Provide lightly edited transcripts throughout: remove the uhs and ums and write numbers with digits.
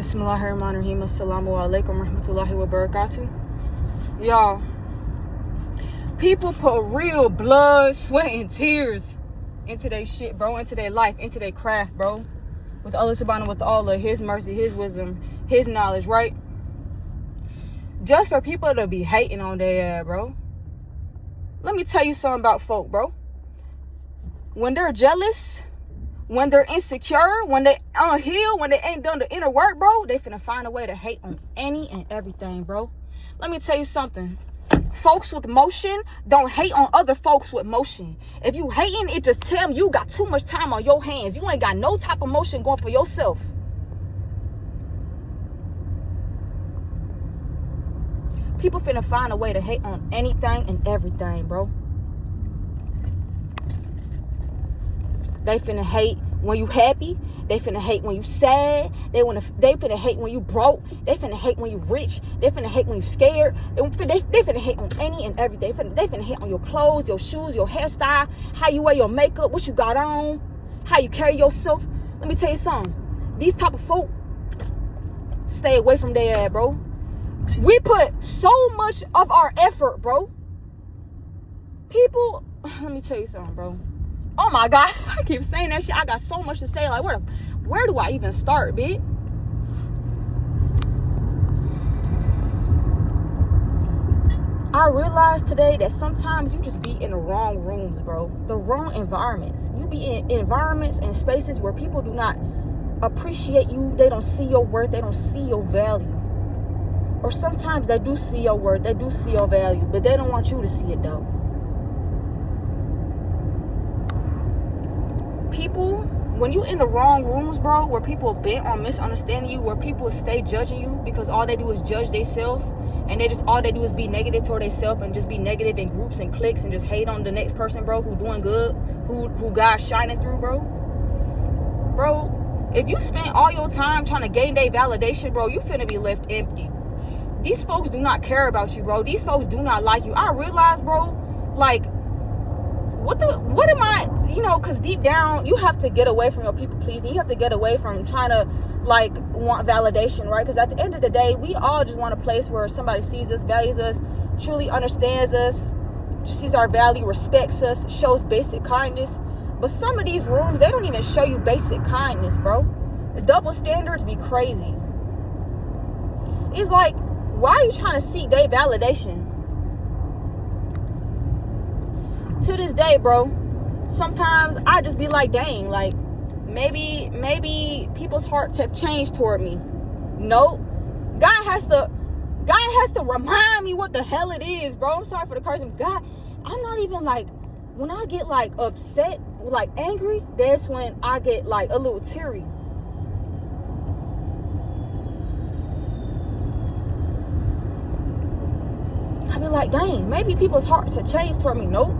Bismillahirahmanirahim. Assalamu alaikum warahmatullahi wabarakatuh. Y'all, people put real blood, sweat, and tears into their shit, bro, into their life, into their craft, bro. With Allah Subhanahu wa Ta'ala, His mercy, His wisdom, His knowledge, right? Just for people to be hating on their ass, bro. Let me tell you something about folk, bro. When they're jealous, when they're insecure, when they unhealed, when they ain't done the inner work, bro, they finna find a way to hate on any and everything, bro. Let me tell you something. Folks with motion don't hate on other folks with motion. If you hating, it just tell me you got too much time on your hands. You ain't got no type of motion going for yourself. People finna find a way to hate on anything and everything, bro. They finna hate when you happy. They finna hate when you sad. They finna hate when you broke. They finna hate when you rich. They finna hate when you scared. They finna hate on any and everything. They finna hate on your clothes, your shoes, your hairstyle, how you wear your makeup, what you got on, how you carry yourself. Let me tell you something. These type of folk, stay away from their ass, bro. We put so much of our effort, bro. People, let me tell you something, bro. Oh my God, I keep saying that shit. I got so much to say. Like, where do I even start, bitch? I realized today that sometimes you just be in the wrong rooms, bro. The wrong environments. You be in environments and spaces where people do not appreciate you. They don't see your worth. They don't see your value. Or sometimes they do see your worth. They do see your value, but they don't want you to see it, though. People, when you in the wrong rooms, bro, where people bent on misunderstanding you, where people stay judging you because all they do is judge themselves, and all they do is be negative toward themselves and just be negative in groups and cliques and just hate on the next person, bro, who doing good, who God's shining through, bro. Bro, if you spend all your time trying to gain their validation, bro, you finna be left empty. These folks do not care about you, bro. These folks do not like you. I realize, bro, like, what am I, because deep down, you have to get away from your people pleasing. You have to get away from trying to, like, want validation, right? Because at the end of the day, we all just want a place where somebody sees us, values us, truly understands us, sees our value, respects us, shows basic kindness. But some of these rooms, they don't even show you basic kindness, bro. The double standards be crazy. It's like, why are you trying to seek their validation? To this day, bro, sometimes I just be like, dang, like, maybe people's hearts have changed toward me. Nope. God has to remind me what the hell it is, bro. I'm sorry for the cursing. God, I'm not even like, when I get like upset, like angry, that's when I get like a little teary. I be like, dang, maybe people's hearts have changed toward me. Nope.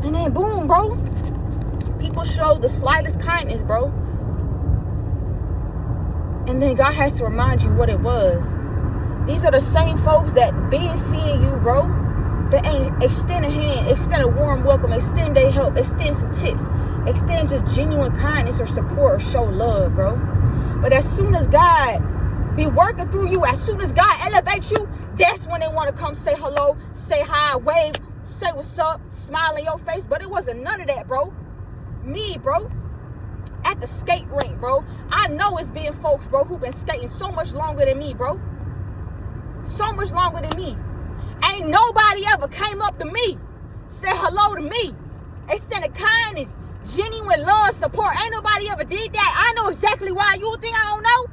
And then boom, bro, people show the slightest kindness, bro. And then God has to remind you what it was. These are the same folks that been seeing you, bro. They ain't extend a hand, extend a warm welcome, extend their help, extend some tips, extend just genuine kindness or support or show love, bro. But as soon as God be working through you, as soon as God elevates you, that's when they want to come say hello, say hi, wave, say what's up, smile in your face. But it wasn't none of that, bro. Me, bro, at the skate rink, bro, I know it's been folks, bro, who been skating so much longer than me, bro. So much longer than me. Ain't nobody ever came up to me, said hello to me, extended kindness, genuine love, support. Ain't nobody ever did that. I know exactly why. You think I don't know?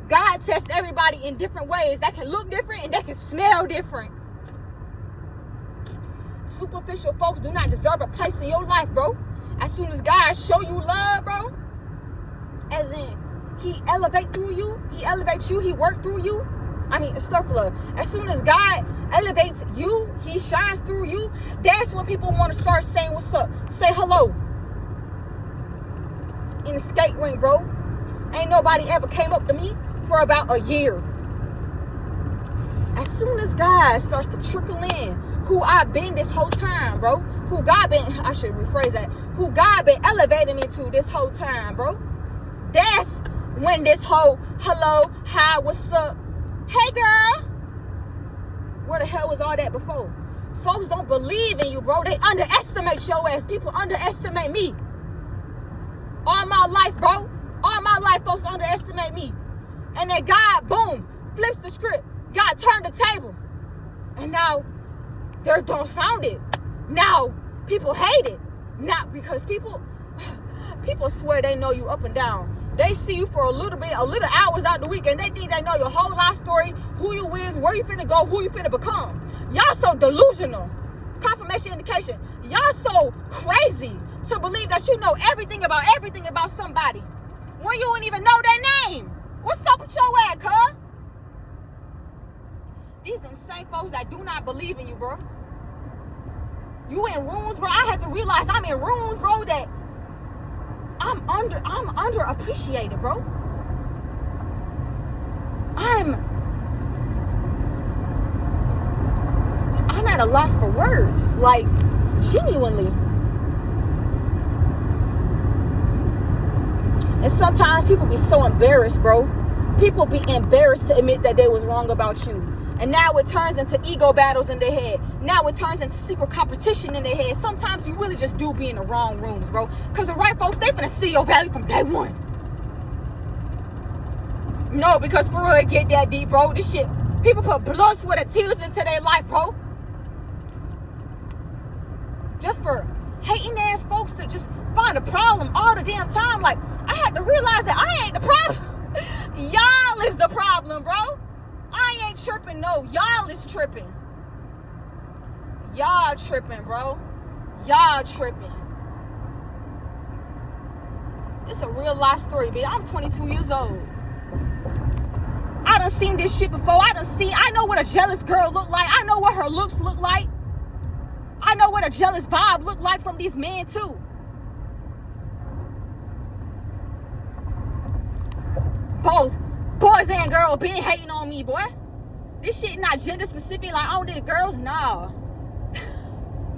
God tests everybody in different ways that can look different and that can smell different. Superficial folks do not deserve a place in your life, bro. As soon as God show you love, bro, as in He elevate through you, He elevates you, He work through you. I mean, astaghfirullah. As soon as God elevates you, He shines through you. That's when people want to start saying what's up, say hello. In the skate rink, bro, ain't nobody ever came up to me for about a year. As soon as God starts to trickle in who I've been this whole time, bro, who God been, I should rephrase that, who God been elevating me to, this whole time, bro. That's when this whole hello, hi, what's up, hey girl, where the hell was all that before? Folks don't believe in you, bro. They underestimate your ass. People underestimate me. All my life, bro. All my life, folks underestimate me. And then God, boom, flips the script. God turned the table. And now they're dumbfounded. Now people hate it. Not because people swear they know you up and down. They see you for a little hours out the week, and they think they know your whole life story, who you is, where you finna go, who you finna become. Y'all so delusional. Confirmation indication. Y'all so crazy to believe that you know everything about somebody when you don't even know their name. What's up with your ass, cuz? These them same folks that do not believe in you, bro. You in rooms, bro. I had to realize I'm in rooms, bro, that I'm underappreciated, bro. I'm at a loss for words, like genuinely. And sometimes people be so embarrassed, bro. People be embarrassed to admit that they was wrong about you. And now it turns into ego battles in their head. Now it turns into secret competition in their head. Sometimes you really just do be in the wrong rooms, bro. Because the right folks, they finna see your value from day one. No, because for real, it get that deep, bro. This shit, people put blood, sweat, and tears into their life, bro. Just for hating ass folks to just find a problem all the damn time. Like, I had to realize that I ain't the problem. Y'all is the problem, bro. I ain't tripping, no. Y'all is tripping. Y'all tripping, bro. Y'all tripping. It's a real life story, bitch. I'm 22 years old. I done seen this shit before. I know what a jealous girl look like. I know what her looks look like. I know what a jealous vibe look like from these men, too. Both boys and girls been hating on me, boy. This shit not gender specific, like, oh, the girls, nah.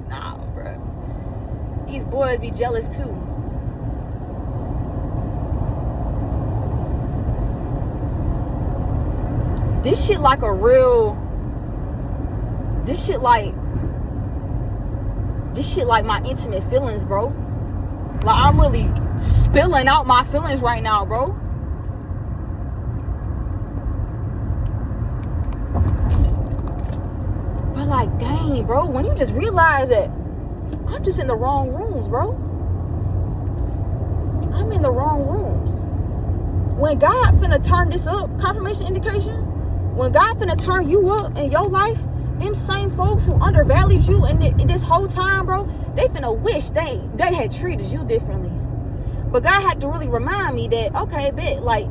Nah, bro. These boys be jealous too. This shit like my intimate feelings, bro. Like, I'm really spilling out my feelings right now, bro. But like, dang, bro, when you just realize that I'm just in the wrong rooms, bro. I'm in the wrong rooms. When God finna turn this up, confirmation indication, when God finna turn you up in your life, them same folks who undervalued you in this whole time, bro, they finna wish they had treated you differently. But God had to really remind me that, okay, bet, like,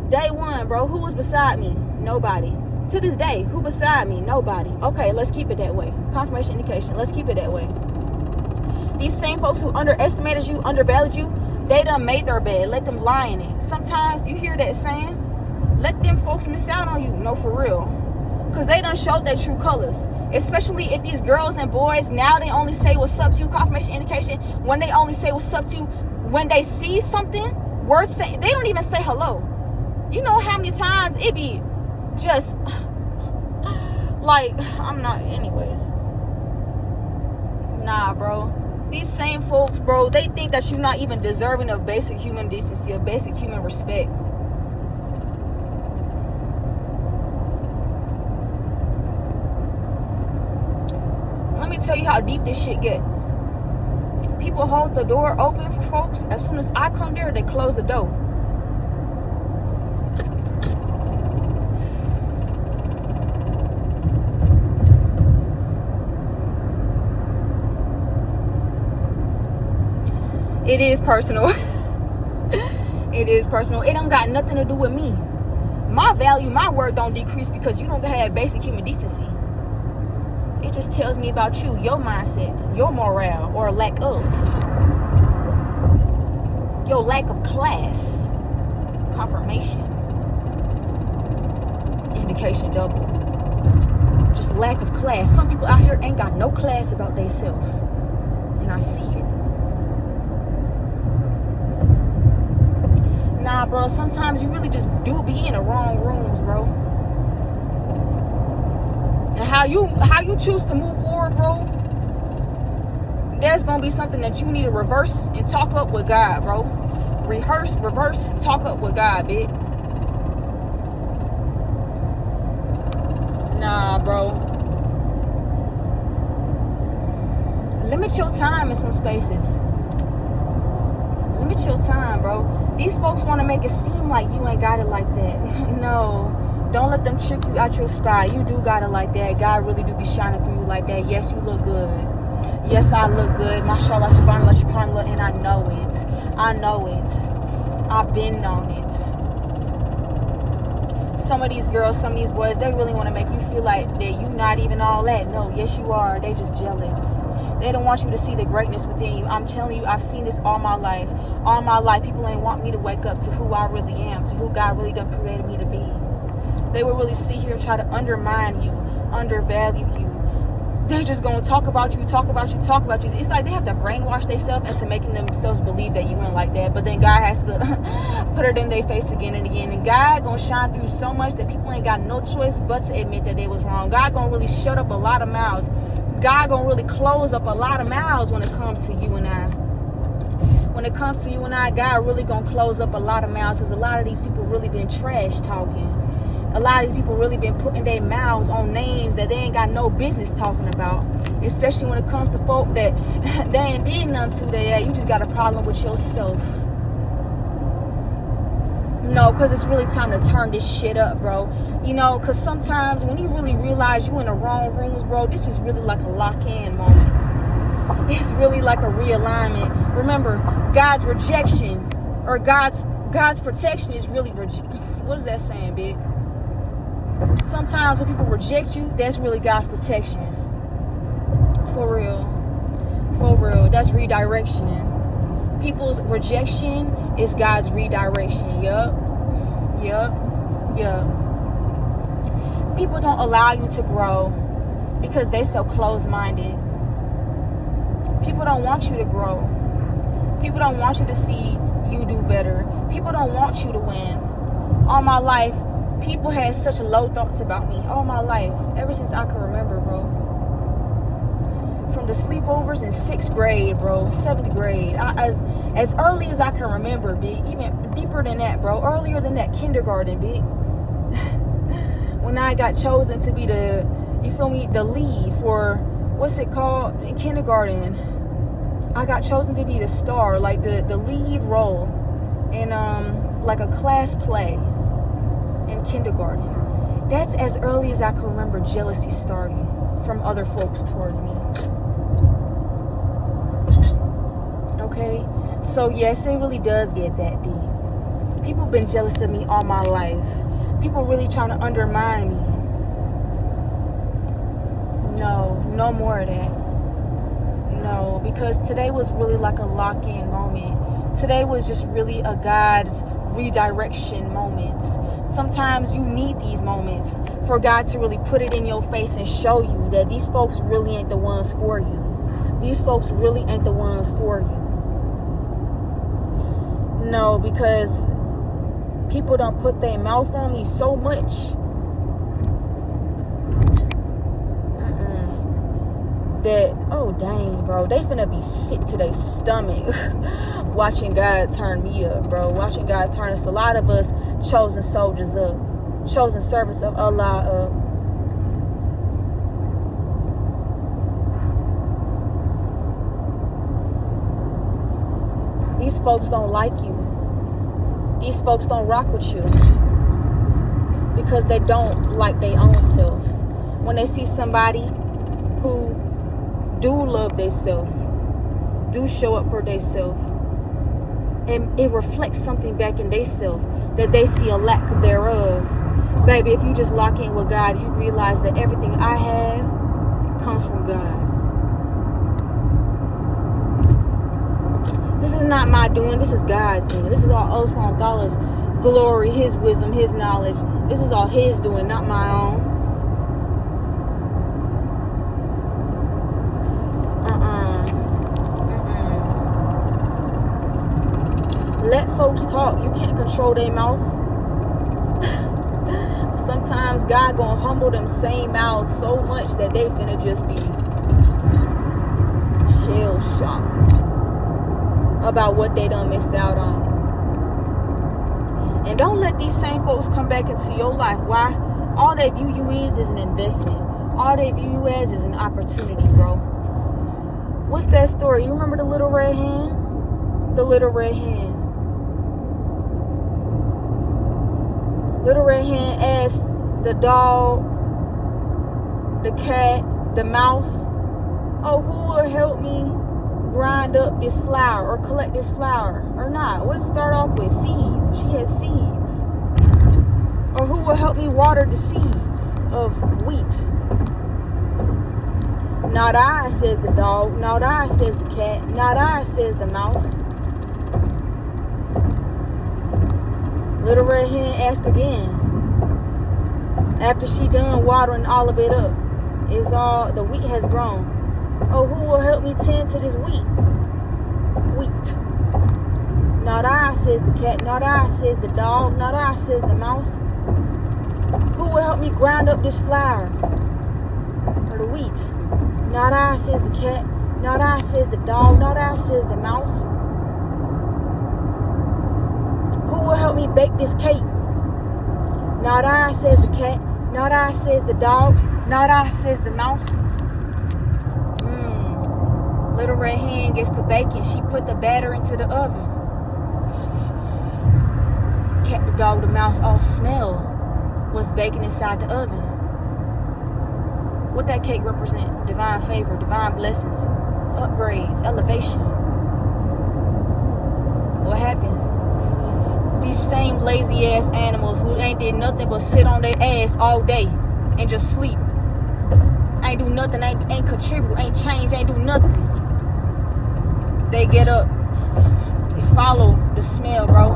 day one, bro, who was beside me? Nobody. To this day, who beside me? Nobody. Okay, let's keep it that way. Confirmation indication. Let's keep it that way. These same folks who underestimated you, undervalued you, they done made their bed. Let them lie in it. Sometimes you hear that saying, let them folks miss out on you. No, for real. Because they done showed their true colors. Especially if these girls and boys, now they only say what's up to you, confirmation indication, when they only say what's up to you, when they see something, worth saying, they don't even say hello. You know how many times it be just like, I'm not, anyways. Nah, bro. These same folks, bro, they think that you're not even deserving of basic human decency, of basic human respect. Let me tell you how deep this shit get. People hold the door open for folks. As soon as I come there, they close the door. It is personal. It is personal. It don't got nothing to do with me. My value, my word don't decrease because you don't have basic human decency. It just tells me about you, your mindsets, your morale, or lack of. Your lack of class. Confirmation. Indication double. Just lack of class. Some people out here ain't got no class about themselves. And I see it. Nah, bro, sometimes you really just do be in the wrong rooms, bro. And how you choose to move forward, bro, there's gonna be something that you need to reverse and talk up with God, bro. Reverse, talk up with God, bitch. Nah, bro. Limit your time in some spaces. Limit your time, bro. These folks want to make it seem like you ain't got it like that. No. Don't let them trick you out your spot. You do got it like that. God really do be shining through you like that. Yes, you look good. Yes, I look good. MashaAllah, SUBHANALLAH, ShukranAllah, and I know it. I know it. I've been on it. Some of these girls, some of these boys, they really want to make you feel like that you not even all that. No, yes, you are. They just jealous. They don't want you to see the greatness within you. I'm telling you, I've seen this all my life. All my life, people ain't want me to wake up to who I really am, to who God really done created me to be. They will really sit here and try to undermine you, undervalue you. They just gonna talk about you. It's like they have to brainwash themselves into making themselves believe that you ain't like that. But then God has to put it in their face again and again. And God gonna shine through so much that people ain't got no choice but to admit that they was wrong. God gonna really shut up a lot of mouths. God gonna really close up a lot of mouths when it comes to you and I. When it comes to you and I, God really gonna close up a lot of mouths, because a lot of these people really been trash talking. A lot of these people really been putting their mouths on names that they ain't got no business talking about. Especially when it comes to folk that they ain't did nothing to there. You just got a problem with yourself. No, because it's really time to turn this shit up, bro. You know, because sometimes when you really realize you in the wrong rooms, bro, this is really like a lock-in moment. It's really like a realignment. Remember, God's rejection or God's protection is really what is that saying, big? Sometimes when people reject you, that's really God's protection. For real. That's redirection. People's rejection is God's redirection. Yup. People don't allow you to grow because they so close-minded. People don't want you to grow. People don't want you to see you do better. People don't want you to win. All my life, people had such low thoughts about me. All my life, ever since I can remember, bro. From the sleepovers in 6th grade, bro, 7th grade, as early as I can remember, big, even deeper than that, bro, earlier than that, kindergarten, big. When I got chosen to be the lead for, what's it called, in kindergarten, I got chosen to be the star, like the lead role in like a class play in kindergarten. That's as early as I can remember jealousy starting from other folks towards me. Okay, so yes, it really does get that deep. People been jealous of me all my life. People really trying to undermine me. No more of that. No, because today was really like a lock-in moment. Today was just really a God's redirection moment. Sometimes you need these moments for God to really put it in your face and show you that these folks really ain't the ones for you. These folks really ain't the ones for you. No, because people don't put their mouth on me so much. That, oh dang, bro, they finna be sick to their stomach watching God turn me up, bro. Watching God turn us, a lot of us chosen soldiers up, chosen servants of Allah up. These folks don't like you. These folks don't rock with you because they don't like their own self. When they see somebody who do love themselves, do show up for themselves, and it reflects something back in themselves that they see a lack thereof. Baby, if you just lock in with God, you realize that everything I have comes from God. This is not my doing. This is God's doing. This is all Allah Subhanahu wa Ta'ala's glory, His wisdom, His knowledge. This is all His doing, not my own. Let folks talk. You can't control their mouth. Sometimes God gonna humble them same mouths so much that they finna just be shell shocked about what they done missed out on. And don't let these same folks come back into your life. Why? All they view you as is an investment. All they view you as is an opportunity, bro. What's that story? You remember the little red hen? The little red hen. Little red hen asked the dog, the cat, the mouse, oh, who will help me grind up this flour or collect this flour or not? What did it start off with? Seeds. She had seeds. Or who will help me water the seeds of wheat? Not I, says the dog. Not I, says the cat. Not I, says the mouse. Little red hen asked again. After she done watering all of it up, the wheat has grown. Oh, who will help me tend to this wheat? Wheat. Not I, says the cat. Not I, says the dog. Not I, says the mouse. Who will help me grind up this flour? Or the wheat? Not I, says the cat. Not I, says the dog. Not I, says the mouse. Who will help me bake this cake? Not I, says the cat. Not I, says the dog. Not I, says the mouse. Little red hen gets the bacon. She put the batter into the oven. Cat, the dog, the mouse all smell what's baking inside the oven. What that cake represent? Divine favor, divine blessings, upgrades, elevation. What happens? These same lazy ass animals who ain't did nothing but sit on their ass all day and just sleep. Ain't do nothing, ain't contribute, ain't change, ain't do nothing. They get up, they follow the smell, bro.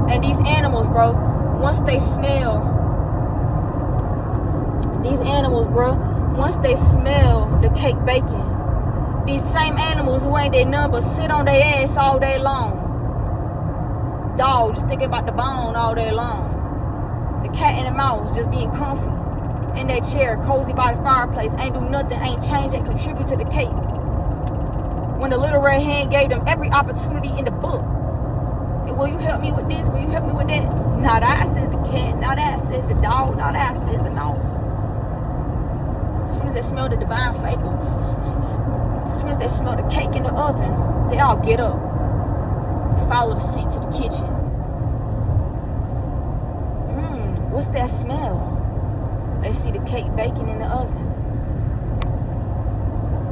And these animals, bro, once they smell, once they smell the cake baking, these same animals who ain't did nothing but sit on their ass all day long. Dog just thinking about the bone all day long. The cat and the mouse just being comfy in their chair, cozy by the fireplace, ain't do nothing, ain't change, ain't contribute to the cake. When the little red hen gave them every opportunity in the book. And will you help me with this? Will you help me with that? Not I, says the cat. Not I, says the dog. Not I, says the mouse. As soon as they smell the divine favor, as soon as they smell the cake in the oven, they all get up and follow the scent to the kitchen. What's that smell? They see the cake baking in the oven.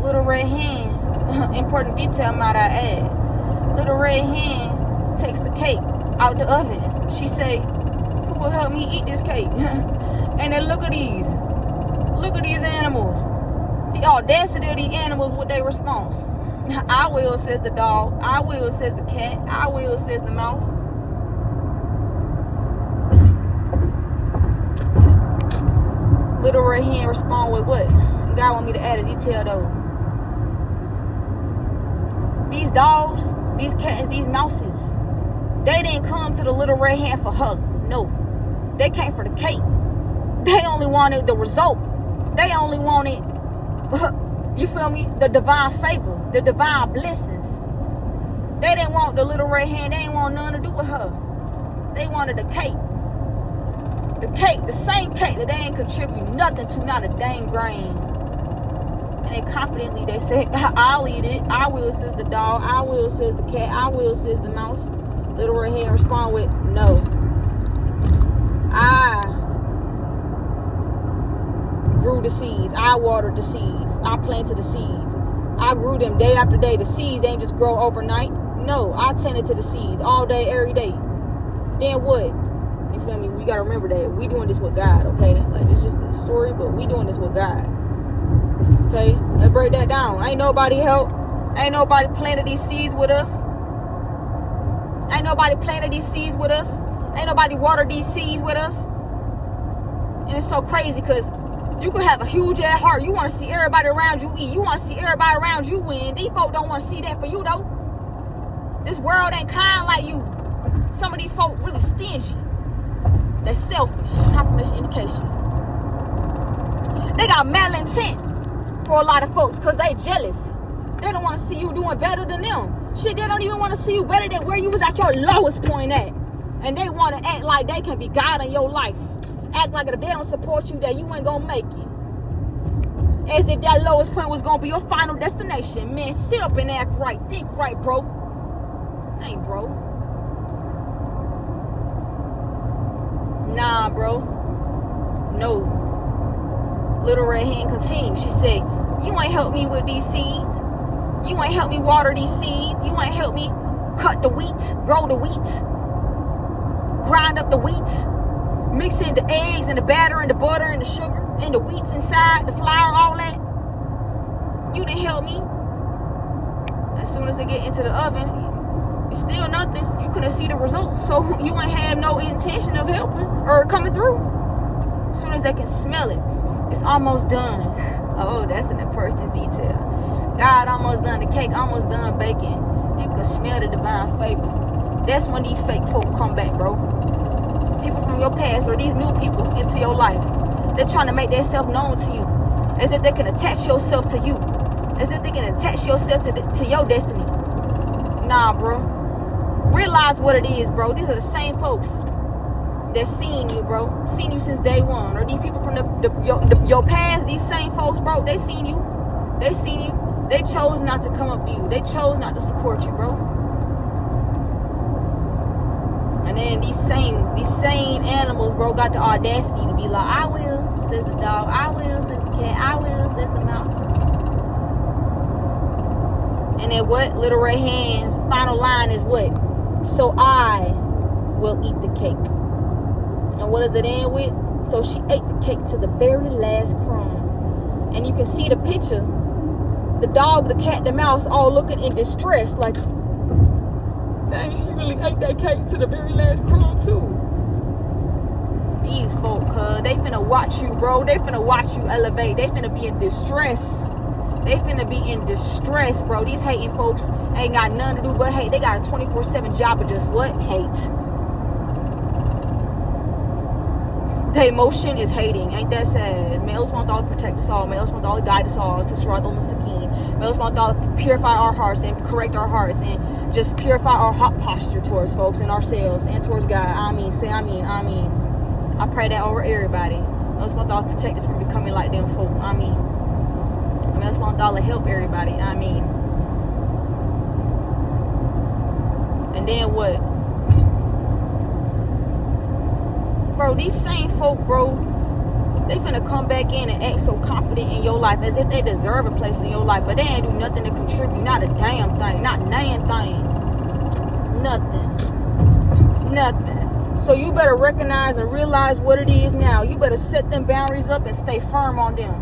Little red hen, important detail might I add. Little red hen takes the cake out the oven. She say, who will help me eat this cake? And then look at these animals. The audacity of these animals with their response. I will, says the dog. I will, says the cat. I will, says the mouse. Little red hen respond with what? God want me to add a detail though. These dogs, these cats, these mouses, they didn't come to the little red hen for her. No. They came for the cake. They only wanted the result. They only wanted, you feel me, the divine favor, the divine blessings. They didn't want the little red hen. They didn't want nothing to do with her. They wanted the cake. The cake, the same cake that they ain't contribute nothing to, not a dang grain. And they confidently, they say, I'll eat it. I will, says the dog. I will, says the cat. I will, says the mouse. Little red hen respond with, no. I grew the seeds. I watered the seeds. I planted the seeds. I grew them day after day. The seeds ain't just grow overnight. No, I tended to the seeds all day, every day. Then what? You feel me? We gotta remember that we doing this with God, okay? Like, it's just a story, but we doing this with God. Okay? Let's break that down. Ain't nobody help. Ain't nobody planted these seeds with us. Ain't nobody planted these seeds with us. Ain't nobody watered these seeds with us. And it's so crazy because you could have a huge ass heart. You want to see everybody around you eat. You want to see everybody around you win. These folk don't want to see that for you though. This world ain't kind like you. Some of these folk really stingy. They're selfish. Confirmation indication. They got malintent for a lot of folks because they jealous. They don't want to see you doing better than them. Shit, they don't even want to see you better than where you was at your lowest point at. And they want to act like they can be God in your life. Act like if they don't support you, that you ain't gonna make it. As if that lowest point was gonna be your final destination. Man, sit up and act right. Think right, bro. Ain't bro. Nah, bro. No. Little Red Hen continues. She said, you ain't helped me with these seeds. You ain't helped me water these seeds. You ain't helped me cut the wheat, grow the wheat, grind up the wheat. Mix in the eggs and the batter and the butter and the sugar and the wheats inside, the flour, all that. You didn't help me. As soon as it get into the oven, it's still nothing. You couldn't see the results. So you ain't have no intention of helping or coming through. As soon as they can smell it, it's almost done. Oh, that's an important detail. God almost done the cake, almost done baking. People can smell the divine favor. That's when these fake folk come back, bro. People from your past or these new people into your life. They're trying to make themselves known to you. As if they can attach yourself to you. As if they can attach yourself to your destiny. Nah, bro. Realize what it is, bro. These are the same folks that's seen you, bro. Seen you since day one. Or these people from your past, these same folks, bro, they seen you. They seen you. They chose not to come up to you. They chose not to support you, bro. And then these same animals, bro, got the audacity to be like, I will, says the dog. I will, says the cat. I will, says the mouse. And then what? Little Red Hen's final line is what? So I will eat the cake. And what does it end with? So she ate the cake to the very last crumb. And you can see the picture. The dog, the cat, the mouse all looking in distress like, dang, she really ate that cake to the very last crumb too. These folk, they finna watch you, bro. They finna watch you elevate. They finna be in distress. They finna be in distress, bro. These hating folks ain't got nothing to do but hate. They got a 24/7 job of just what? Hate. The emotion is hating. Ain't that sad? May Allah subhanahu wa ta'ala protect us all. May Allah subhanahu wa ta'ala guide us all to Sirat al-Mustaqim. May Allah subhanahu wa ta'ala purify our hearts and correct our hearts and just purify our heart posture towards folks and ourselves and towards God. Ameen. Say ameen. Ameen. I pray that over everybody. May Allah subhanahu wa ta'ala protect us from becoming like them folk. Ameen. May Allah subhanahu wa ta'ala help everybody. Ameen. And then what? Bro, these same folk, bro, they finna come back in and act so confident in your life as if they deserve a place in your life, but they ain't do nothing to contribute, not a damn thing, not damn thing, nothing. So you better recognize and realize what it is now. You better set them boundaries up and stay firm on them.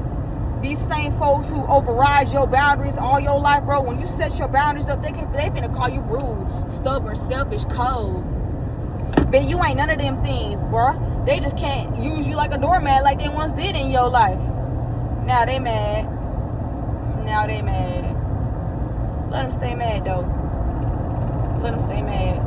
These same folks who override your boundaries all your life, bro, when you set your boundaries up, they finna call you rude, stubborn, selfish, cold. But you ain't none of them things, bro. They just can't use you like a doormat like they once did in your life. Now they mad. Let them stay mad, though. Let them stay mad.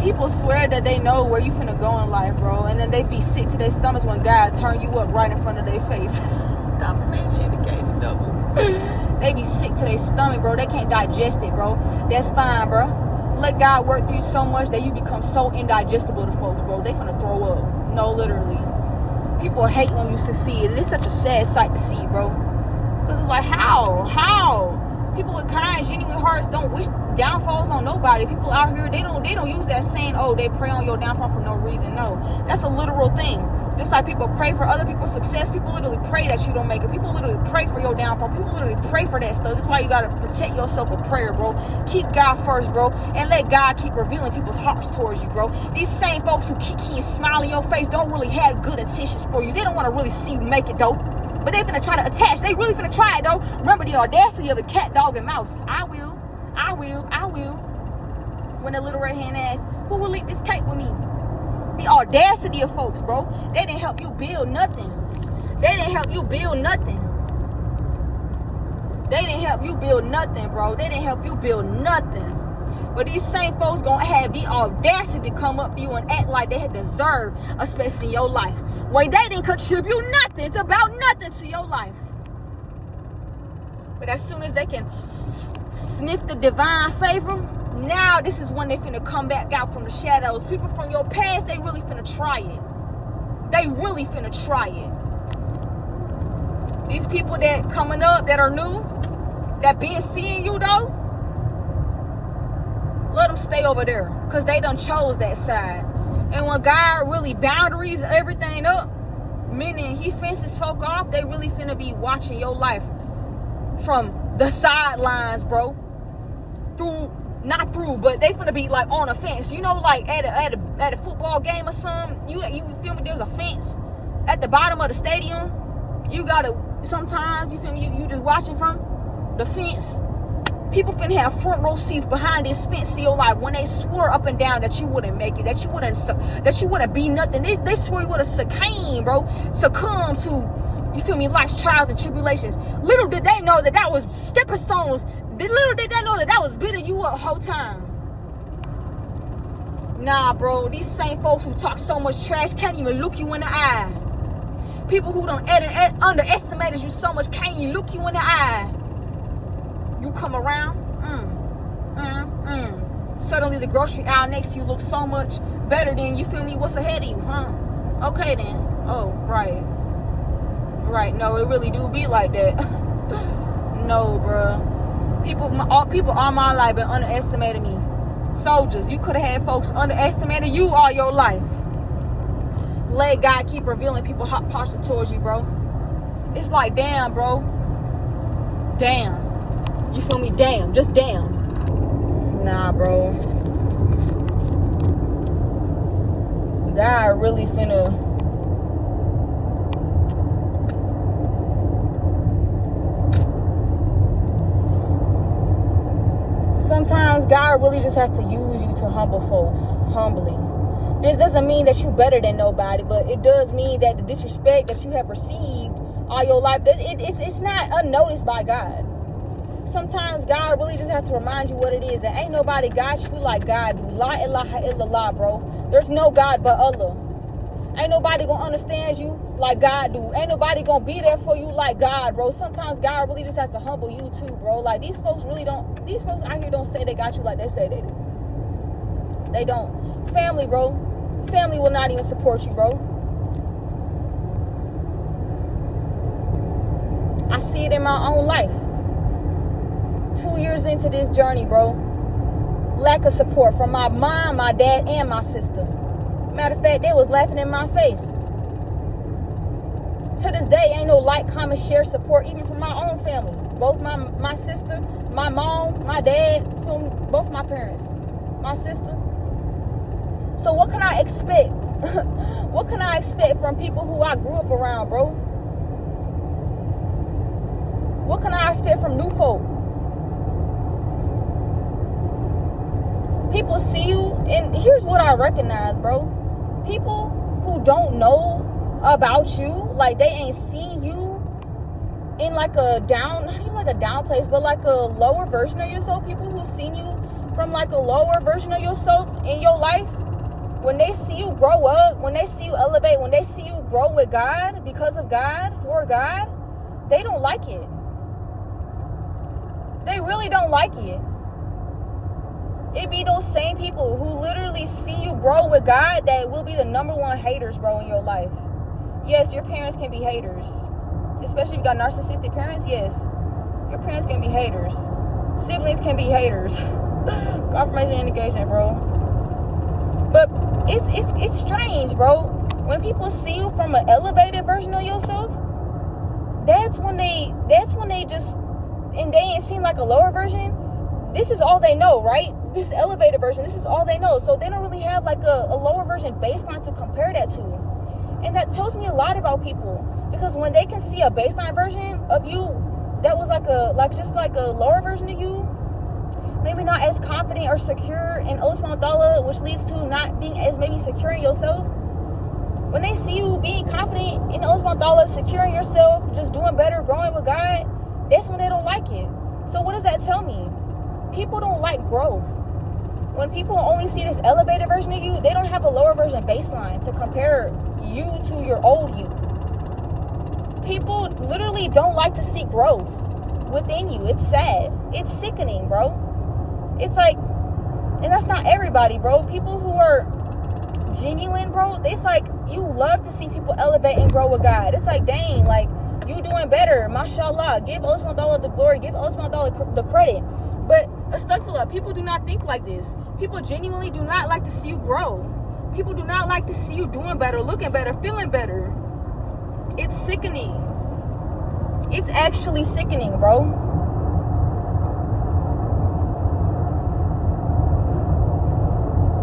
People swear that they know where you finna go in life, bro. And then they be sick to their stomachs when God turn you up right in front of their face. Confirmation indication double. They be sick to their stomach, bro. They can't digest it, bro. That's fine, bro. Let God work through you so much that you become so indigestible to folks, bro. They finna throw up. No, literally. People hate when you succeed. And it's such a sad sight to see, bro. Because it's like, how? People with kind, genuine hearts don't wish downfalls on nobody. People out here, they don't use that saying, oh, they pray on your downfall for no reason. No, that's a literal thing. Just like people pray for other people's success, people literally pray that you don't make it. People literally pray for your downfall. People literally pray for that stuff. That's why you gotta protect yourself with prayer, bro. Keep God first, bro, and let God keep revealing people's hearts towards you, bro. These same folks who keep smiling in your face don't really have good intentions for you. They don't want to really see you make it, though. But they finna try to attach. They really finna try it, though. Remember the audacity of the cat, dog, and mouse. I will. When the little red hen asks, who will eat this cake with me? The audacity of folks, bro. They didn't help you build nothing. They didn't help you build nothing, bro. They didn't help you build nothing. But these same folks gonna have the audacity to come up to you and act like they deserve a space in your life when they didn't contribute nothing. It's about nothing to your life. But as soon as they can sniff the divine favor, now this is when they finna come back out from the shadows. People from your past, they really finna try it. They really finna try it. These people that coming up that are new, that been seeing you though, let them stay over there, because they done chose that side. And when God really boundaries everything up, meaning he fences folk off, they really finna be watching your life from the sidelines, bro. Not through, but they finna be like on a fence. You know, like at a football game or something, you feel me, there's a fence at the bottom of the stadium. You gotta, sometimes, you feel me, you just watching from the fence. People finna have front row seats behind this fence in your life when they swore up and down that you wouldn't make it, that you wouldn't be nothing. They swore you would have succumb to, you feel me, life's trials and tribulations. Little did they know that was stepping stones. Little did they know that was building you up the whole time. Nah, bro, these same folks who talk so much trash can't even look you in the eye. People who done underestimated you so much can't even look you in the eye. You come around, suddenly the grocery aisle next to you looks so much better than, you feel me, what's ahead of you, huh? Okay then. Oh, right. No, it really do be like that. No, bruh. People all my life been underestimating me. Soldiers, you could have had folks underestimating you all your life. Let God keep revealing people hot posture towards you, bro. It's like, damn, bro. Damn. You feel me? Damn. Just damn. Nah, bro. God really finna... Sometimes God really just has to use you to humble folks. Humbly. This doesn't mean that you're better than nobody, but it does mean that the disrespect that you have received all your life, it's not unnoticed by God. Sometimes God really just has to remind you what it is. That ain't nobody got you like God do. La ilaha illallah, bro. There's no God but Allah. Ain't nobody gonna understand you like God do. Ain't nobody gonna be there for you like God, bro. Sometimes God really just has to humble you too, bro. Like, these folks out here don't say they got you like they say they do. They don't. Family, bro. Family will not even support you, bro. I see it in my own life. 2 years into this journey, bro. Lack of support from my mom, my dad, and my sister. Matter of fact, they was laughing in my face. To this day, ain't no like, comment, share, support, even from my own family. Both my sister, my mom, my dad, from both my parents, my sister. So what can I expect? What can I expect from people who I grew up around, bro? What can I expect from new folk? People see you, and here's what I recognize, bro. People who don't know about you, like they ain't seen you in like a down, not even like a down place, but like a lower version of yourself. People who seen you from like a lower version of yourself in your life, when they see you grow up, when they see you elevate, when they see you grow with God, because of God, for God, they don't like it. They really don't like it. It be those same people who literally see you grow with God that will be the #1 haters, bro, in your life. Yes, your parents can be haters. Especially if you got narcissistic parents, yes. Your parents can be haters. Siblings can be haters. Confirmation indication, bro. But it's strange, bro. When people see you from an elevated version of yourself, that's when they just, and they ain't seen like a lower version. This is all they know, right? This elevated version, this is all they know. So they don't really have like a lower version baseline to compare that to. And that tells me a lot about people, because when they can see a baseline version of you that was just like a lower version of you, maybe not as confident or secure in Allah Subhanahu wa Ta'ala, which leads to not being as maybe secure in yourself. When they see you being confident in Allah Subhanahu wa Ta'ala, secure in yourself, just doing better, growing with God, that's when they don't like it. So what does that tell me? People don't like growth. When people only see this elevated version of you, they don't have a lower version baseline to compare you to your old you. People literally don't like to see growth within you. It's sad. It's sickening, bro. It's like, and that's not everybody, bro. People who are genuine, bro, it's like you love to see people elevate and grow with God. It's like, dang, like, you doing better, mashallah. Give Allah subhanahu wa ta'ala the glory. Give Allah subhanahu wa ta'ala the credit. But astaghfirullah, people do not think like this. People genuinely do not like to see you grow. People do not like to see you doing better, looking better, feeling better. It's sickening. It's actually sickening, bro.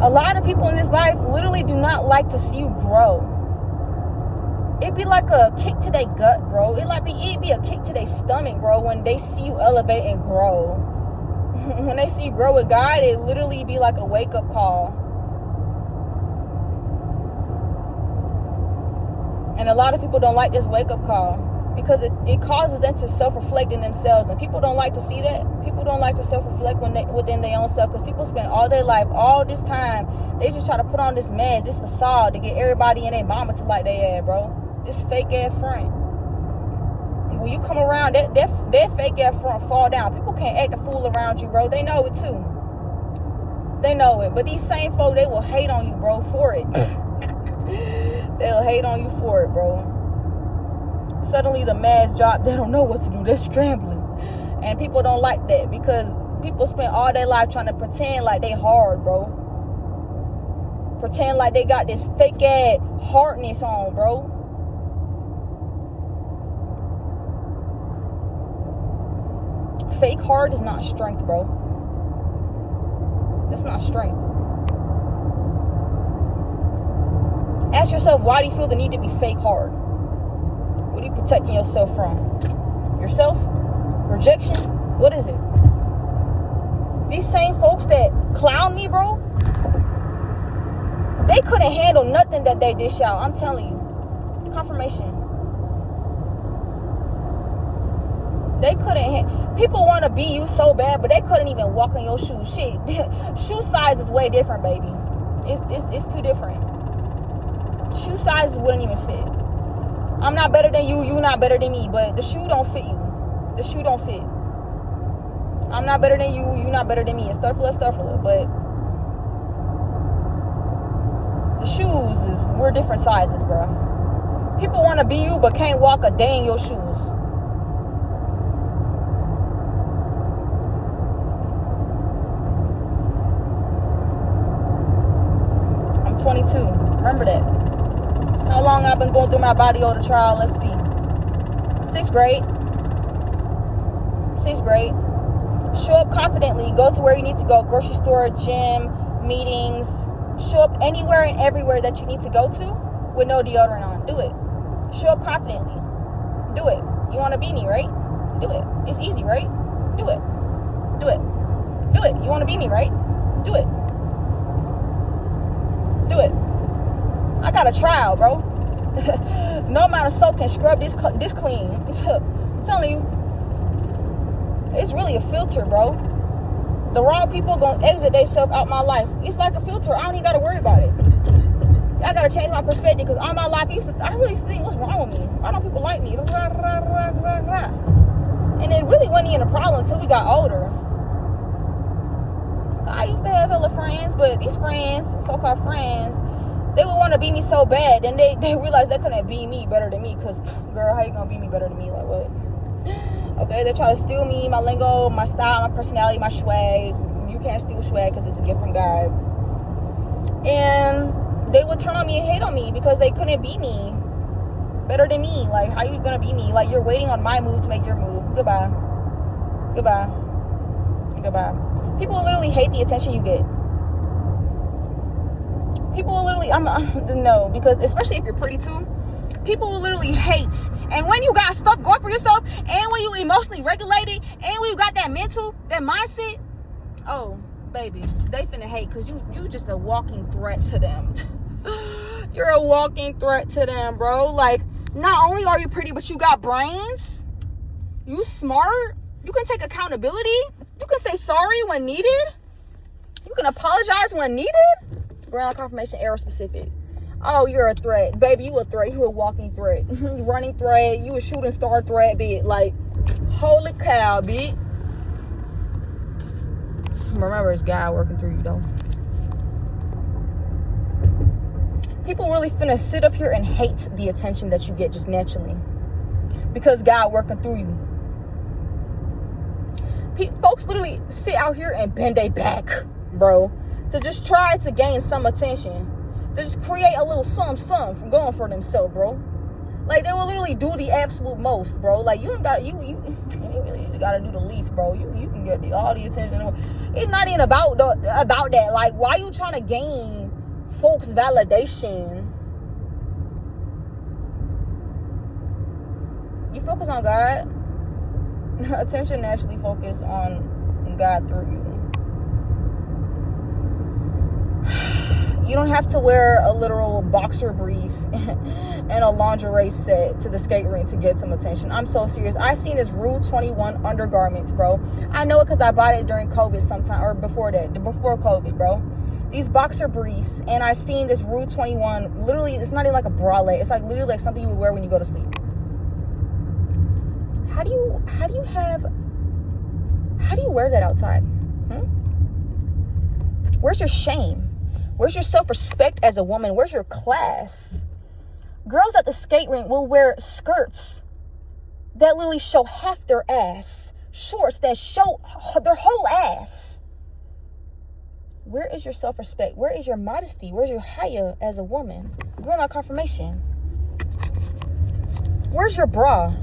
A lot of people in this life literally do not like to see you grow. It'd be like a kick to their gut, bro. It'd be a kick to their stomach, bro, when they see you elevate and grow. When they see you grow with God, it literally be like a wake-up call. And a lot of people don't like this wake-up call because it causes them to self-reflect in themselves. And people don't like to see that. People don't like to self-reflect within their own self, because people spend all their life, all this time, they just try to put on this mask, this facade to get everybody in their mama to like their ass, bro. This fake-ass front. When you come around, that fake-ass front fall down. People can't act a fool around you, bro. They know it, too. They know it. But these same folk, they will hate on you, bro, for it. They'll hate on you for it, bro. Suddenly the mask drop. They don't know what to do. They're scrambling. And people don't like that, because people spend all their life trying to pretend like they hard, bro. Pretend like they got this fake-ass hardness on, bro. Fake hard is not strength, bro. That's not strength. Ask yourself, why do you feel the need to be fake hard? What are you protecting yourself from? Yourself? Rejection? What is it? These same folks that clown me, bro, they couldn't handle nothing that they dish out. I'm telling you. Confirmation. They couldn't. People want to be you so bad, but they couldn't even walk in your shoes. Shit, shoe size is way different, baby. It's too different. Shoe sizes wouldn't even fit. I'm not better than you. You not better than me. But the shoe don't fit you. The shoe don't fit. I'm not better than you. You not better than me. It's stuffler. But the shoes we're different sizes, bro. People want to be you, but can't walk a day in your shoes. I'm 22. Remember that. How long I've been going through my body odor trial? Let's see. 6th grade. 6th grade. Show up confidently. Go to where you need to go. Grocery store, gym, meetings. Show up anywhere and everywhere that you need to go to with no deodorant on. Do it. Show up confidently. Do it. You want to be me, right? Do it. It's easy, right? Do it. Do it. Do it. You want to be me, right? Do it. Do it. I got a trial, bro. No amount of soap can scrub this clean. I'm telling you. It's really a filter, bro. The wrong people gonna exit themselves out my life. It's like a filter. I don't even gotta worry about it. I gotta change my perspective, because all my life I really used to think, what's wrong with me? Why don't people like me? And it really wasn't even a problem until we got older. I used to have hella friends, but these friends, so-called friends, they would want to be me so bad, and they realized they couldn't be me better than me, because, girl, how you gonna be me better than me? Like, what? Okay, they try to steal me, my lingo, my style, my personality, my swag. You can't steal swag because it's a gift from God. And they would turn on me and hate on me because they couldn't be me better than me. Like, how you gonna be me? Like, you're waiting on my move to make your move. Goodbye. Goodbye. Goodbye. People will literally hate the attention you get. People will literally, no, because especially if you're pretty too, people will literally hate. And when you got stuff going for yourself, and when you emotionally regulated, and when you got that mental, that mindset, oh, baby, they finna hate, because you just a walking threat to them. You're a walking threat to them, bro. Like, not only are you pretty, but you got brains. You smart. You can take accountability. You can say sorry when needed. You can apologize when needed. Ground confirmation error specific. Oh, you're a threat. Baby, you a threat. You a walking threat. Running threat. You a shooting star threat, bitch. Like, holy cow, bitch. Remember, it's God working through you, though. People really finna sit up here and hate the attention that you get just naturally. Because God working through you. Folks literally sit out here and bend their back, bro, to just try to gain some attention. To just create a little something from going for themselves, bro. Like, they will literally do the absolute most, bro. Like, you don't got you really gotta do the least, bro. You can get all the attention. It's not even about that. Like, why you trying to gain folks' validation? You focus on God. Attention naturally focus on God through you. You don't have to wear a literal boxer brief and a lingerie set to the skate rink to get some attention. I'm so serious. I seen this Rule 21 undergarments, bro. I know it because I bought it during COVID sometime, or before COVID, bro. These boxer briefs, and I seen this Rule 21. Literally, it's not even like a bralette. It's like literally like something you would wear when you go to sleep. How do you wear that outside? Where's your shame? Where's your self-respect as a woman? Where's your class? Girls at the skate rink will wear skirts that literally show half their ass. Shorts that show their whole ass. Where is your self-respect? Where is your modesty? Where's your haya as a woman? Ground confirmation. Where's your bra?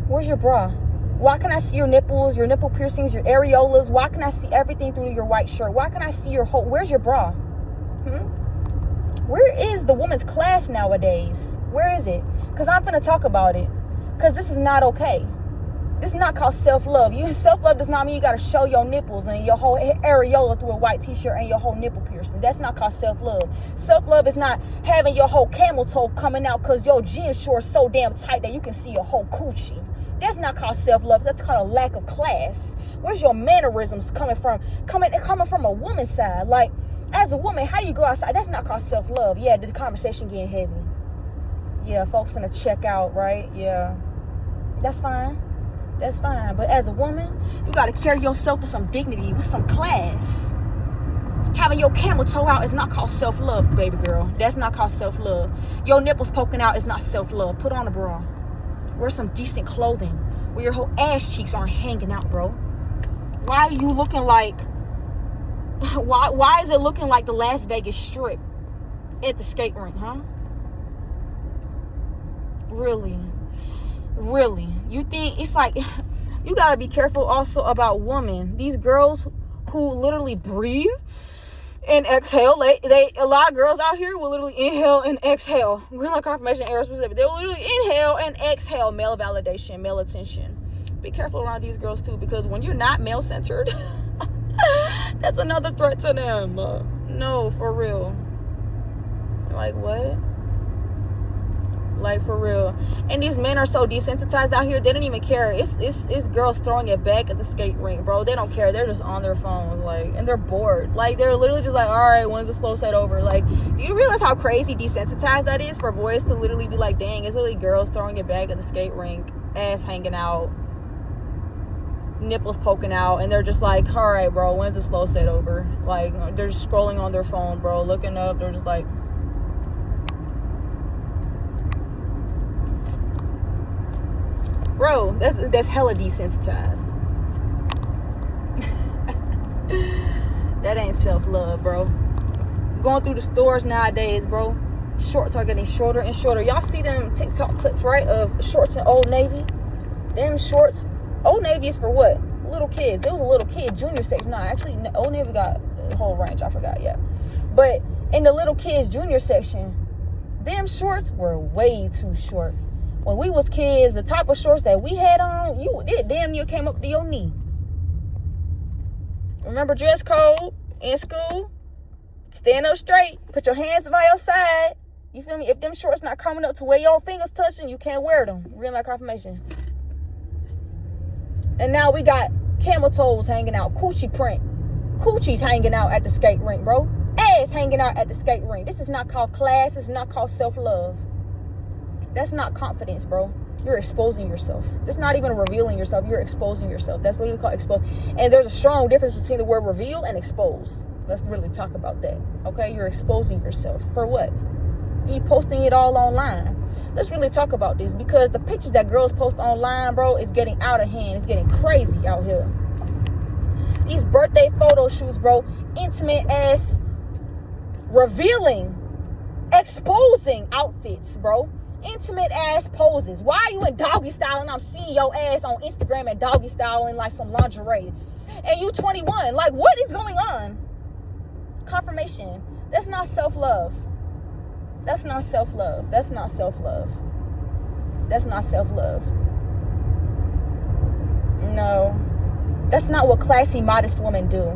Where's your bra? Why can I see your nipples, your nipple piercings, your areolas? Why can I see everything through your white shirt? Why can I see your whole... Where's your bra? Where is the woman's class nowadays? Where is it? Because I'm going to talk about it. Because this is not okay. This is not called self-love. Self-love does not mean you got to show your nipples and your whole areola through a white t-shirt and your whole nipple piercing. That's not called self-love. Self-love is not having your whole camel toe coming out because your gym shorts so damn tight that you can see your whole coochie. That's not called self-love. That's called a lack of class. Where's your mannerisms coming from? Coming from a woman's side. Like, as a woman, how do you go outside? That's not called self-love. Yeah, the conversation getting heavy. Yeah, folks finna check out, right? Yeah. That's fine. That's fine. But as a woman, you gotta carry yourself with some dignity, with some class. Having your camel toe out is not called self-love, baby girl. That's not called self-love. Your nipples poking out is not self-love. Put on a bra. Wear some decent clothing where your whole ass cheeks aren't hanging out, bro. Why are you looking like... Why is it looking like the Las Vegas Strip at the skate rink, huh? Really? Really? You think it's like... You gotta be careful also about women. These girls who literally breathe and exhale. A lot of girls out here will literally inhale and exhale. We're like confirmation error specific. They will literally inhale and exhale male validation, male attention. Be careful around these girls too, because when you're not male centered, that's another threat to them. No, for real. Like what? Like for real. And these men are so desensitized out here, they don't even care. It's girls throwing it back at the skate rink, bro. They don't care. They're just on their phones, like, and they're bored. Like, they're literally just like, all right, when's the slow set over? Like, do you realize how crazy desensitized that is for boys to literally be like, dang, it's literally girls throwing it back at the skate rink, ass hanging out, nipples poking out, and they're just like, all right, bro, when's the slow set over? Like, they're just scrolling on their phone, bro, looking up. They're just like, bro, that's hella desensitized. That ain't self-love, bro. Going through the stores nowadays, bro, shorts are getting shorter and shorter. Y'all see them TikTok clips, right, of shorts in Old Navy? Them shorts, Old Navy is for what? Little kids. There was a little kid junior section. No, actually, Old Navy got the whole range. I forgot, yeah. But in the little kids junior section, them shorts were way too short. When we was kids, the type of shorts that we had on, it damn near came up to your knee. Remember dress code in school? Stand up straight. Put your hands by your side. You feel me? If them shorts not coming up to where your fingers touching, you can't wear them. Real life confirmation. And now we got camel toes hanging out, coochie print. Coochies hanging out at the skate rink, bro. Ass hanging out at the skate rink. This is not called class. It's not called self-love. That's not confidence, bro. You're exposing yourself. That's not even revealing yourself. You're exposing yourself. That's literally called expose. And there's a strong difference between the word reveal and expose. Let's really talk about that. Okay? You're exposing yourself. For what? You posting it all online. Let's really talk about this, because the pictures that girls post online, bro, is getting out of hand. It's getting crazy out here. These birthday photo shoots, bro, intimate ass, revealing, exposing outfits, bro. Intimate ass poses. Why are you in doggy style and I'm seeing your ass on Instagram and doggy style in like some lingerie? And you 21. Like, what is going on? Confirmation. That's not self-love. That's not self-love. That's not self-love. That's not self-love. No. That's not what classy, modest women do.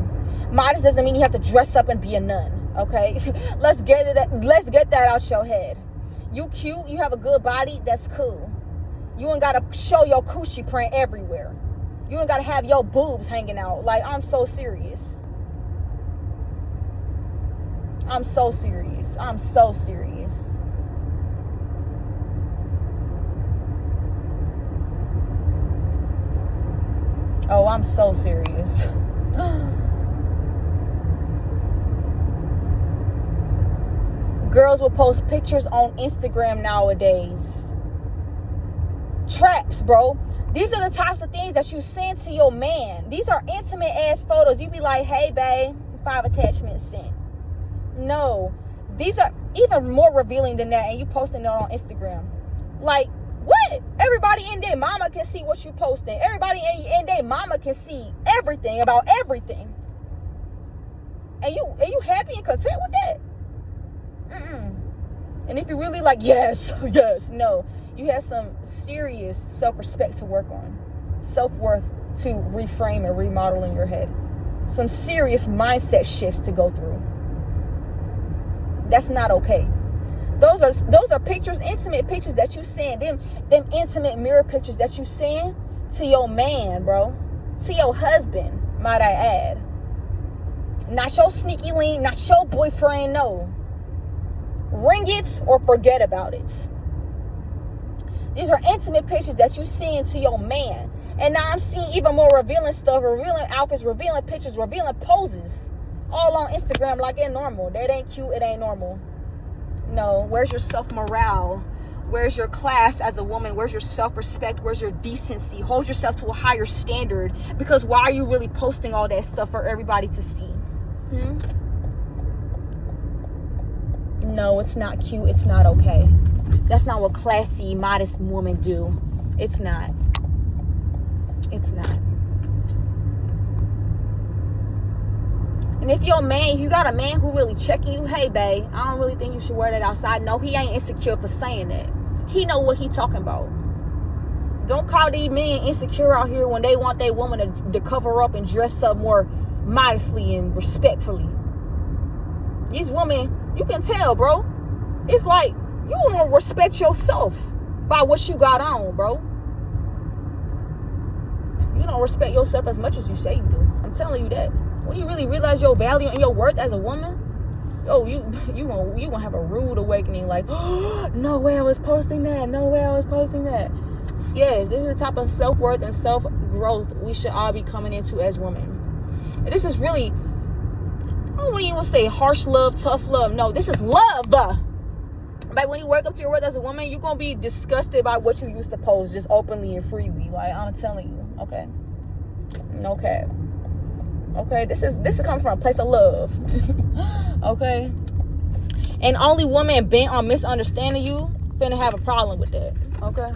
Modest doesn't mean you have to dress up and be a nun, okay? Let's get that out your head. You cute, you have a good body, that's cool. You ain't gotta show your coochie print everywhere. You ain't gotta have your boobs hanging out. Like, I'm so serious. I'm so serious. I'm so serious. Oh, I'm so serious. Girls will post pictures on Instagram nowadays. Traps, bro. These are the types of things that you send to your man. These are intimate ass photos. You be like, hey, babe, 5 attachments sent. No. These are even more revealing than that, and you posting it on Instagram. Like, what? Everybody in their mama can see what you posting. Everybody in their mama can see everything about everything. And you happy and content with that? And if you really like, yes, no, you have some serious self-respect to work on, self-worth to reframe and remodel in your head, some serious mindset shifts to go through. That's not okay. Those are pictures, intimate pictures that you send, them intimate mirror pictures that you send to your man, bro, to your husband, might I add. Not your sneaky link, not your boyfriend, no. Ring it or forget about it. These are intimate pictures that you send to your man. And now I'm seeing even more revealing stuff, revealing outfits, revealing pictures, revealing poses, all on Instagram like it's normal. That ain't cute, it ain't normal. No, where's your self-morale? Where's your class as a woman? Where's your self-respect? Where's your decency? Hold yourself to a higher standard, because why are you really posting all that stuff for everybody to see? No, it's not cute. It's not okay. That's not what classy, modest women do. It's not. It's not. And if you're a man, you got a man who really checking you, hey, babe, I don't really think you should wear that outside. No, he ain't insecure for saying that. He know what he talking about. Don't call these men insecure out here when they want their woman to cover up and dress up more modestly and respectfully. These women, you can tell, bro. It's like you don't respect yourself by what you got on, bro. You don't respect yourself as much as you say you do. I'm telling you that. When you really realize your value and your worth as a woman, oh, you gonna have a rude awakening. Like, oh, no way I was posting that. No way I was posting that. Yes, this is the type of self-worth and self-growth we should all be coming into as women. And this is really, I don't even say harsh love, tough love. No, this is love. Like, when you wake up to your worth as a woman, you're gonna be disgusted by what you used to post just openly and freely. Like, I'm telling you, okay? Okay. Okay, this is coming from a place of love. Okay? And only woman bent on misunderstanding you finna have a problem with that. Okay?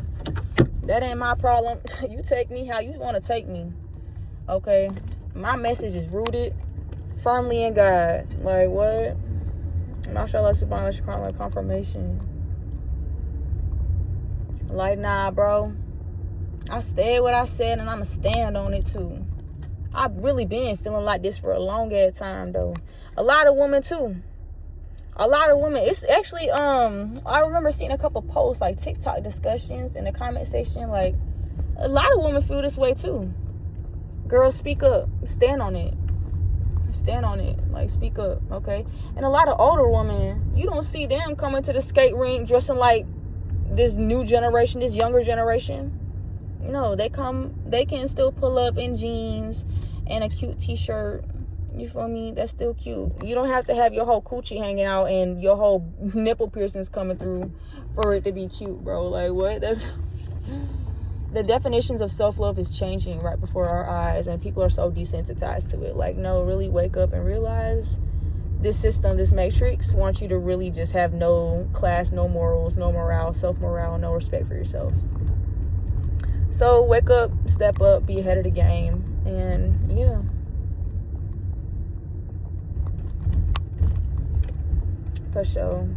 That ain't my problem. You take me how you want to take me. Okay? My message is rooted firmly in God. Like, what? MashaAllah, SUBHANALLAH, ShukranAllah, confirmation. Like, nah, bro. I said what I said, and I'ma stand on it too. I've really been feeling like this for a long ass time, though. A lot of women too. A lot of women, it's actually I remember seeing a couple posts, like TikTok discussions in the comment section. Like, a lot of women feel this way too. Girls, speak up, stand on it, like, speak up, okay? And a lot of older women, you don't see them coming to the skate rink dressing like this new generation, this younger generation. No, they can still pull up in jeans and a cute t-shirt. You feel me? That's still cute. You don't have to have your whole coochie hanging out and your whole nipple piercings coming through for it to be cute, bro. Like, what? That's the definitions of self-love is changing right before our eyes, and people are so desensitized to it. Like, no, really wake up and realize this system, this matrix wants you to really just have no class, no morals, no morale, self-morale, no respect for yourself. So wake up, step up, be ahead of the game, and yeah. For sure.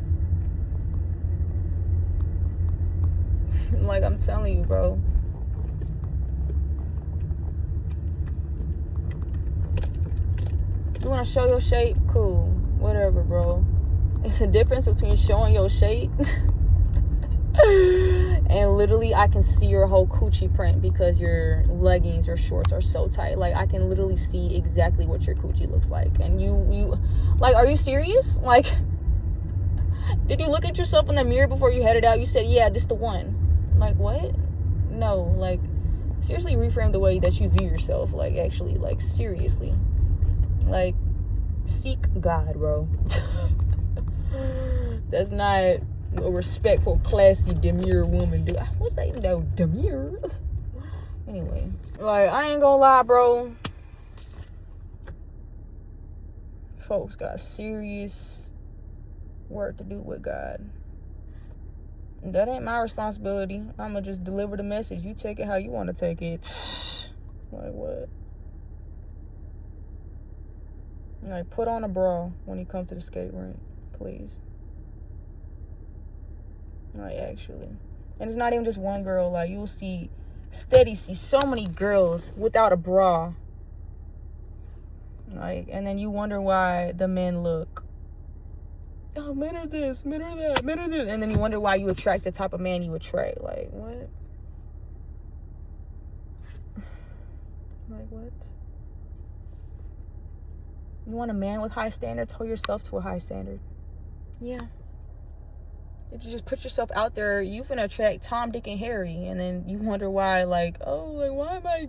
Like, I'm telling you, bro. You want to show your shape? Cool. Whatever, bro. It's a difference between showing your shape and literally I can see your whole coochie print because your leggings or shorts are so tight. Like, I can literally see exactly what your coochie looks like. And you like, are you serious? Like, did you look at yourself in the mirror before you headed out? You said, yeah, this the one. Like, what? No, like, seriously reframe the way that you view yourself. Like, actually, like, seriously. Like, seek God, bro. That's not a respectful, classy, demure woman do. What's that even though? Demure? Anyway, like, I ain't gonna lie, bro. Folks got serious work to do with God. That ain't my responsibility. I'ma just deliver the message. You take it how you want to take it. Like, what? Like, put on a bra when you come to the skate rink, please. Like, actually. And it's not even just one girl. Like, you'll see so many girls without a bra. Like, and then you wonder why the men look, oh, men are this, men are that, men are this. And then you wonder why you attract the type of man you attract. Like, what? Like, what? You want a man with high standards? Hold yourself to a high standard. Yeah. If you just put yourself out there, you finna attract Tom, Dick, and Harry. And then you wonder why, like, oh, like, why am I...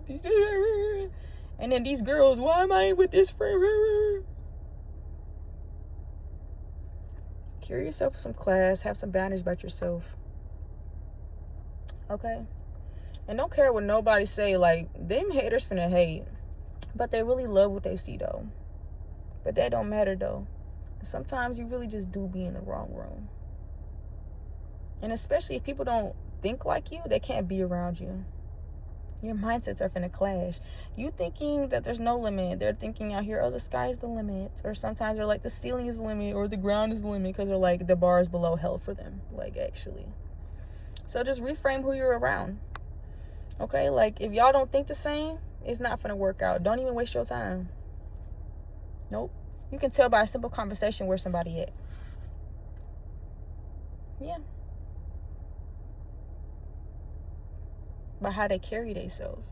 And then these girls, why am I with this friend? Carry yourself with some class. Have some boundaries about yourself. Okay? And don't care what nobody say. Like, them haters finna hate. But they really love what they see, though. But that don't matter, though. Sometimes you really just do be in the wrong room. And especially if people don't think like you, they can't be around you. Your mindsets are finna clash. You thinking that there's no limit. They're thinking out here, oh, the sky is the limit. Or sometimes they're like, the ceiling is the limit. Or the ground is the limit. Because they're like, the bar is below hell for them. Like, actually. So just reframe who you're around. Okay? Like, if y'all don't think the same, it's not finna work out. Don't even waste your time. Nope. You can tell by a simple conversation where somebody at. Yeah. By how they carry themselves.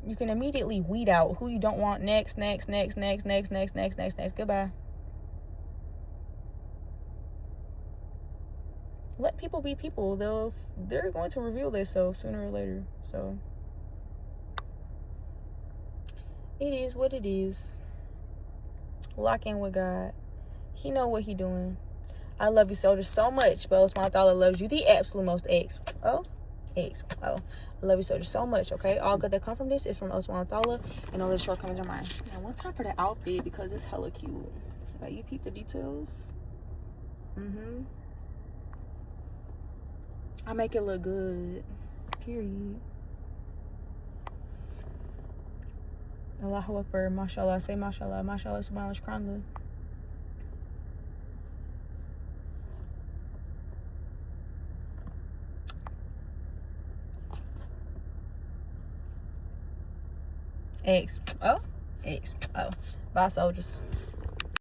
You can immediately weed out who you don't want next. Goodbye. Let people be people. They're going to reveal themselves sooner or later. So it is what it is. Lock in with God. He know what he doing. I love you, soldiers, so much. But Allah subhanahu wa ta'ala loves you the absolute most. I love you, soldiers, so much. Okay, all good that come from this is from Allah subhanahu wa ta'ala, and all the shortcomings are mine. Now, one time for the outfit, because it's hella cute. Like, you peep the details. I make it look good. Period. ALLAHUAKBAR, mashallah. Say mashallah. Mashallah, SUBHANALLAH ShukranAllah. X. Oh. Bye, soldiers.